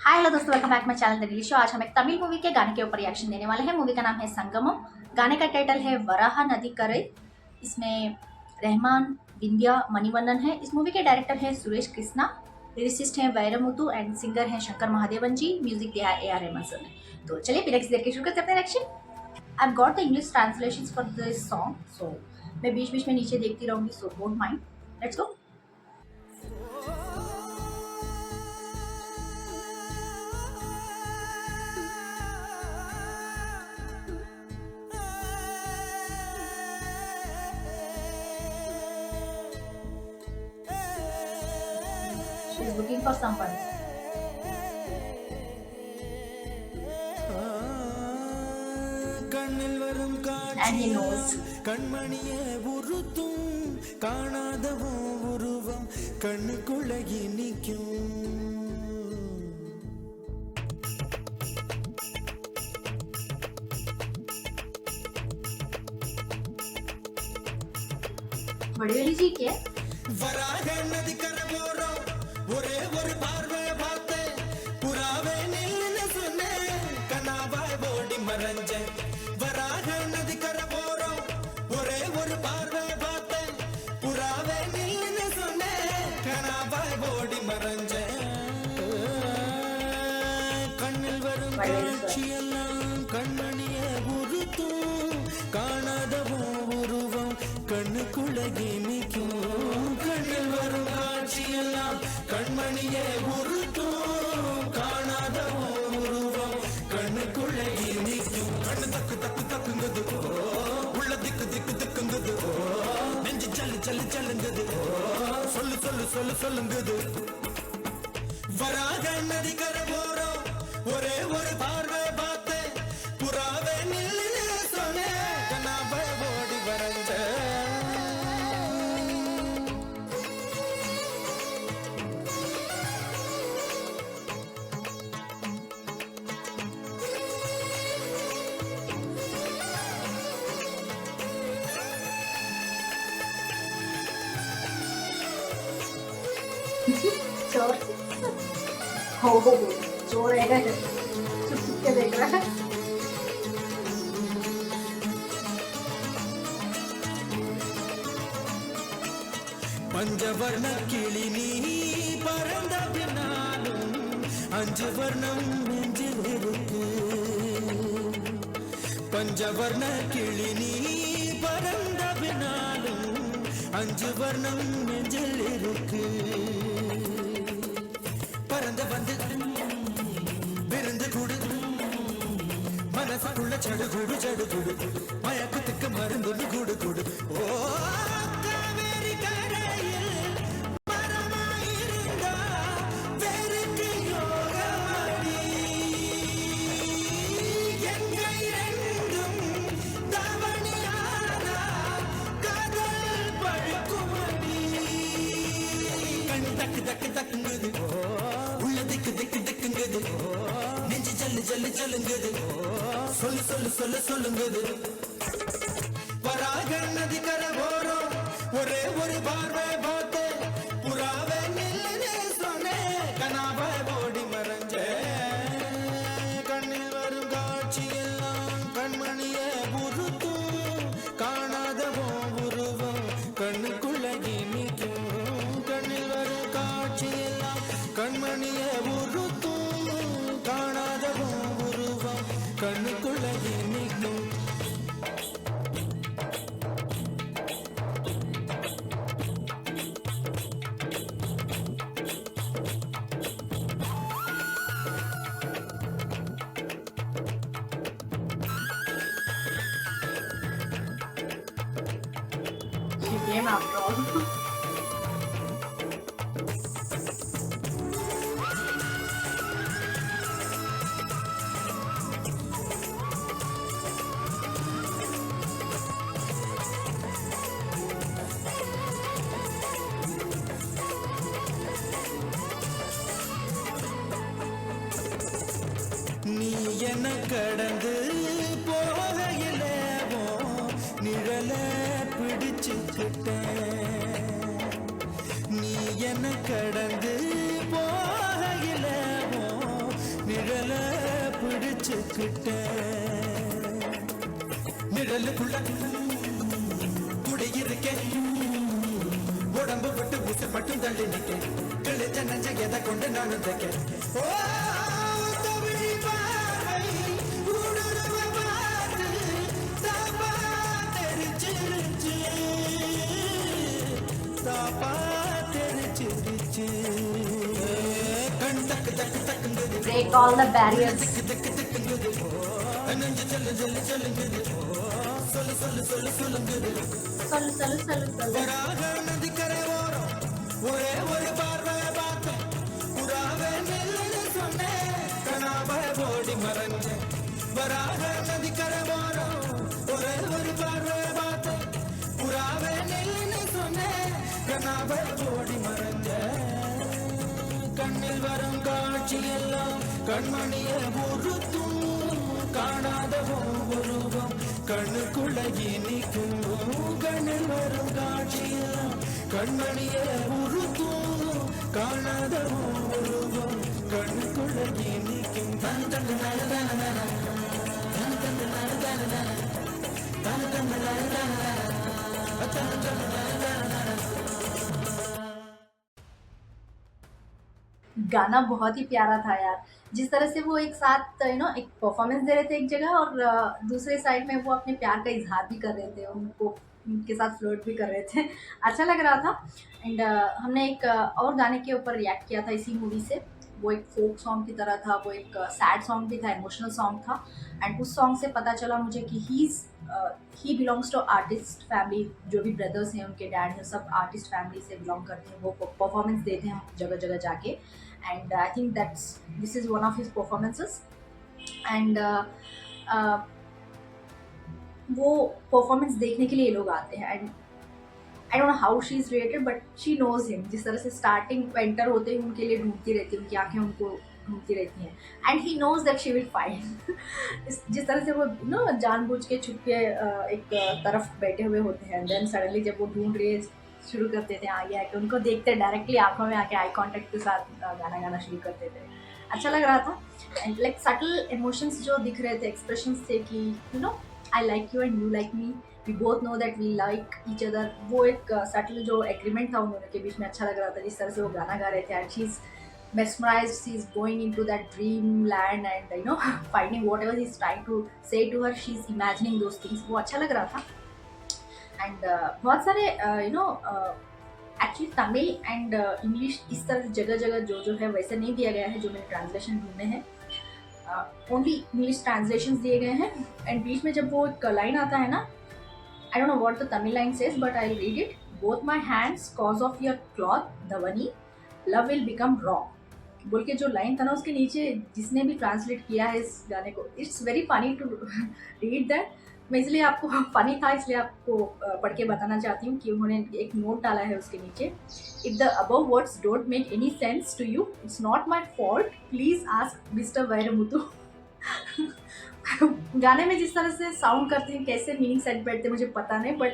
Hi hello दोस्तों, welcome back my channel the daily show. आज हम एक तमिल मूवी के गाने के ऊपर रिएक्शन देने वाले हैं। मूवी का नाम है संगमम। गाने का टाइटल है वराह नदी करे। इसमें रहमान, विंध्या, मणिवन्नन है। इस मूवी के डायरेक्टर है सुरेश कृष्णा, लिरिसिस्ट है वैरमुतु एंड सिंगर है शंकर महादेवन जी। म्यूजिक दिया है ए आर रहमान सर ने। तो चलिए बिना किसी देर के शुरू करते हैं reaction. I got the English translation for this song, so मैं बीच बीच में नीचे देखती रहूंगी, so don't mind. Let's go. She is looking for someone. கண்ணில் வரும் And he காட்சியா knows. கண்மணியே உறுத்தும் காணாதவோ உருவம் கண்ணுக்குள்ள இனிக்கும் वड़ियोली जी के வராக நதிக்கர போறோம் ஒரே ஒரு பார்வை பார்த்தேன் புறாவே நில்லுன்னு சொன்னேன் கனாவாய் ஓடி மறைஞ்சேன் வராக நதிக்கர போறோம் ஒரே ஒரு பார்வை பார்த்தேன் புறாவே நில்லுன்னு சொன்னேன் கனாவாய் ஓடி மறைஞ்சேன் கண்ணில் வரும் காட்சியெல்லாம் கண்மணியே உறுத்தும் காணாதவோ உருவம் கண்ணுக்குள்ள இனிக்கும் கண்ணில் வரும் காட்சியெல்லாம் கண்மணியே உறுத்தும் காணாதவோ உருவம் கண்ணுக்குள்ள இனிக்கும் கண்ணு தக்கு தக்கு தக்குங்குது உள்ள திக்கு திக்கு திக்குங்குது நெஞ்சு ஜல்லு ஜல்லு ஜல்லுங்குது சொல்லு சொல்லு சொல்லு சொல்லுங்குது வராக நதிக்கர போறோம் ஒரே ஒரு பார்வை பார்த்தேன் புறாவே நில்லுன்னு சொன்னேன் கனாவை ஓடி வரைஞ்சேன் चोर हो चोर है, छुप छुप के देख रहा है। பஞ்சவர்ண கிளி நீ பறந்த பின்னாலும் அஞ்சு வர்ணம் நெஞ்சில் இருக்கு பஞ்சவர்ண கிளி நீ பறந்த பின்னாலும் அஞ்சு வர்ணம் நெஞ்சில் இருக்கு பறந்து வந்து விருந்து குடு மனசுக்குள்ள சடுகுடு சடுகுடு மயக்கத்துக்கு மருந்து குடு குடு ஓ காவேரி கரையில் மரமாயிருந்தா வெறுக்கு யோகமடி எங்கை ரெண்டும் தவணியானா காதல் பழுக்குமடி கண் தக்கு தக்கு தக்குங்குது உள்ள திக்கு திக்கு திக்குங்குது நெஞ்சு ஜல்லு ஜல்லு ஜல்லுங்குது சொல்லு சொல்லு சொல்லு சொல்லுங்குது வராக நதிக்கர போறோம் ஒரே ஒரு பார்வை பார்த்தேன் புறாவே நில்லுன்னு சொன்னேன் கனாவை ஓடி மறைஞ்சேன் கண்ணில் வரும் காட்சியெல்லாம் கண்மணியே உறுத்தும் காணாதவோ உருவம் கண்ணுக்குள்ள இனிக்கும் கண்ணில் வரும் காட்சியெல்லாம் கண்மணியே உறுத்தும் காணாதவோ உருவம் கண்ணுக்குள்ள இனிக்கும் She came after all. நீ என்ன கடந்து போகையில நிழல பிடிச்சுக்கிட்டேன் நீ என்ன கடந்து போகையில வச்சுக்கிட்டேன் நிழலுக்குள்ள குடியிருக்கேன் உடம்பு விட்டு உசு மட்டும் தள்ளி நிற்கேன் கிழிச்ச நஞ்ச எதை கொண்டு நான் தைக்கேன் ஓ தமிழ் பாவை ஊடுருவ பார்த்து தாப்பா தெரிச்சிருச்சு தாப்பா தெரிச்சிருச்சு கண் தக்கு தக்கு தக்குங்குது Break all the barriers. திக்கு திக்கு திக்குங்குது நெஞ்சு சொல்லு சொல்லு சொல்லுங்குது சொல்லு சொல்லு சொல்லு சொல்லுங்குது சொல்லு சொல்லு சொல்லு சொல்லு. வராக நதிக்கரை ஓரம் ஒரே ஒரு பார்வை பார்த்தேன் புறாவே நெல்லுன்னு சொன்னேன் கனாவை ஓடி மறைஞ்சேன் வராக நதிக்கரை ஓரம் ஒரே ஒரு பார்வை பார்த்தேன் புறாவே நெல்லுன்னு சொன்னேன் கனாவை ஓடி மறைஞ்சேன் கண்ணில் வரும் காட்சி எல்லாம் கண்மணியை உறுத்தும் காணாத உருவம் கண்ணுக்குள்ள இனிக்கும் கண்ணில் வரும் காட்சி எல்லாம் கண்மணியை உறுத்தும் காணாத உருவம் கண்ணுக்குள்ள இனிக்கும் தன் தன் நல தன நல தன் தன் நல தன நல தன் தன் நல தன நல தன் தன் நல தன நல गाना बहुत ही प्यारा था यार। जिस तरह से वो एक साथ एक परफॉर्मेंस दे रहे थे एक जगह, और दूसरे साइड में वो अपने प्यार का इजहार भी कर रहे थे, उनको उनके साथ फ्लर्ट भी कर रहे थे। अच्छा लग रहा था। एंड हमने एक और गाने के ऊपर रिएक्ट किया था इसी मूवी से। वो एक फोक सॉन्ग की तरह था, वो एक सैड सॉन्ग भी था, इमोशनल सॉन्ग था। एंड उस सॉन्ग से पता चला मुझे कि he belongs to artist family. जो भी ब्रदर्स हैं, उनके डैड हैं, सब आर्टिस्ट फैमिली से बिलोंग करते हैं। वो परफॉर्मेंस देते हैं जगह जगह जाके। And I think this is one of his performances. And वो परफॉर्मेंस देखने के लिए लोग आते हैं। And I don't know how she is related, but she knows him. जिस तरह से स्टार्टिंग एंटर होते ही उनके लिए ढूंढती रहती है, उनकी आंखें उनको ढूंढती रहती हैं। And he knows that she will find. जिस तरह से वो जानबूझ के छुप के एक तरफ बैठे हुए होते हैं, देन सडनली जब वो ढूंढ रहे शुरू कर देते हैं आगे आके, उनको देखते डायरेक्टली आंखों में आके आई कांटेक्ट के साथ गाना गाना शुरू कर देते हैं। अच्छा लग रहा था। एंड लाइक सटल इमोशंस जो दिख रहे थे, एक्सप्रेशंस थे कि I like you and you like me, we both know that we like each other. वो एक सटल जो एग्रीमेंट था उन दोनों के बीच में अच्छा लग रहा था। जिस तरह से वो गाना गा रहे थे, and she is mesmerized, she is going into that dreamland and finding whatever he's trying to say to her, she's imagining those things। वो अच्छा लग रहा था। एंड बहुत सारे एक्चुअली तमिल एंड इंग्लिश इस तरह जगह जगह जो है वैसे नहीं दिया गया है जो मैंने ट्रांसलेशन ढूंढे हैं। ओनली इंग्लिश ट्रांसलेशन दिए गए हैं। एंड बीच में जब वो एक लाइन आता है ना, I don't know what the Tamil line says, but I read it. Both my hands cause of your cloth dhavani, love will become raw, बोल के जो लाइन था ना, उसके नीचे जिसने भी ट्रांसलेट किया है इस गाने को, it's very funny to read that. मैं इसलिए आपको फनी था इसलिए आपको पढ़ के बताना चाहती हूँ कि उन्होंने एक नोट डाला है उसके नीचे। If the above words don't make any sense to you, it's not my fault, please ask mister Vairamuthu. गाने में जिस तरह से साउंड करते हैं, कैसे मीनिंग सेट बैठते हैं मुझे पता नहीं, but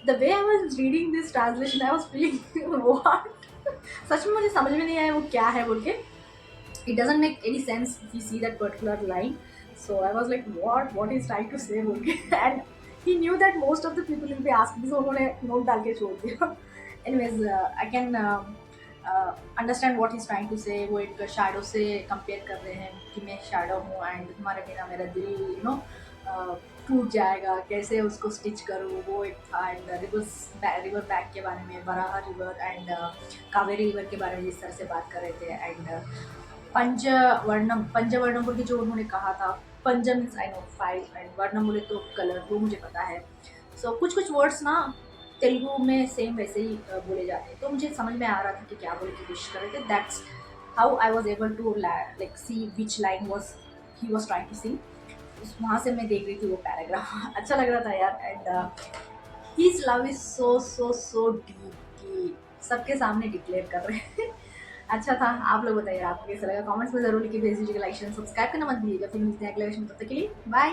the way I was reading this translation I was feeling what. सच में मुझे समझ में नहीं आया वो क्या है बोल के। It doesn't make any sense if you see that particular line. So I was like, what he's trying to say बोल के। And he knew that most of the people will be asking, so उन्होंने note डाल के छोड़ दिया। Anyways, I can understand what he's trying to say। वो एक shadow से कंपेयर कर रहे हैं कि मैं शैडो हूँ एंड तुम्हारे बिना मेरा दिल टूट जाएगा, कैसे उसको स्टिच करूँ, वो एक था। एंड रिवर बैक के बारे में, Varaha river and Kaveri river के बारे में जिस तरह से बात कर रहे थे। एंड पंचवर्णम बोल के जो उन्होंने कहा था, पंच मीन्स आई नो 5 एंड वर्णम बोले तो कलर, वो मुझे पता है। सो कुछ वर्ड्स ना तेलुगु में सेम वैसे ही बोले जाते हैं, तो मुझे समझ में आ रहा था कि क्या बोलने की कोशिश कर रहे थे। That's how I was able to like see which line was he was trying to see. वहाँ से मैं देख रही थी वो पैराग्राफ। अच्छा लग रहा था यार। And his love is so so so deep कि सबके सामने डिक्लेयर कर रहे हैं। अच्छा था। आप लोग बताइए आपको कैसा लगा, कमेंट्स में जरूर लिखिए, भेज दीजिएगा, लाइक शेयर सब्सक्राइब करना मत भूलिएगा। फिर मिलते हैं अगले वीडियो में, तब तक के लिए बाय।